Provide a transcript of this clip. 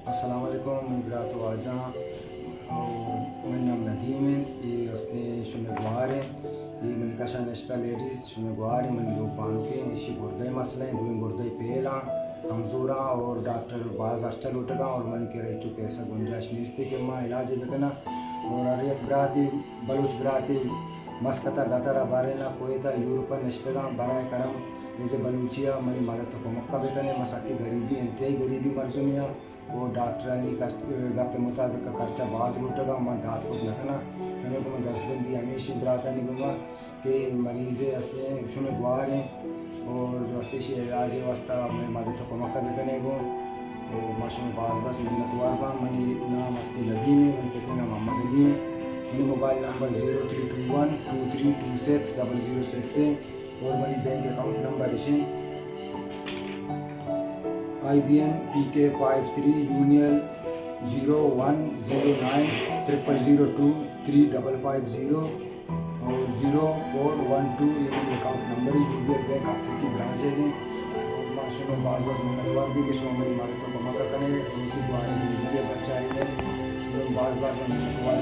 अस्सलाम वालेकुम मैं बरात वाजा और मेरा नाम नदीम है। ये उसने शुमेगवार है, ये मैंने कशा नश्ता लेडीज़ शुमेगवार है। मैंने लोग बांध के इसी गुर्दे मसले गुर्दे पेला कमज़ोरा और डॉक्टर बाज अर्चल उठगा और मन के रह चुके ऐसा गुंजाइश निस्ते के माँ इलाज बिकना और अरे एक बराती बलूच बराती मस्कता गतरा बारेना कोयता यूरोपा नश्तगा बराए करम जैसे बलूचिया मनी मदद को मक्का बेकने मसाकी गरीबी इंतहाई गरीबी मर्दमिया वो डॉक्टरानी गप के मुताबिक खर्चा बाज लुटेगा मैं दाँत को लखना मैंने को मैं 10 दिन भी हमेशा बराता नहीं दूँगा कि मरीज़ असले शुमे गुआर हैं और वस्ती से इलाज वस्ता मैं मदद को मक्का बेकने को तो माशूम बाज बस मिन्नतवार बा मनी नाम अस्ती लगी में मैंने कहते नाम मोहम्मद अली है। मेरे मोबाइल नंबर 032123260006 है और मनी बैंक अकाउंट नंबर इसे IBN PK53 Union 010900235550 और 0412 ये मेरे अकाउंट नंबर है। UBI बैंक आप चुकी ब्रांच है और माशूम बाज बस मंगलवार भी किसी हमारी मालिक को मका करें रोटी बुआरी जिंदगी बच्चा है बाज मंगलवार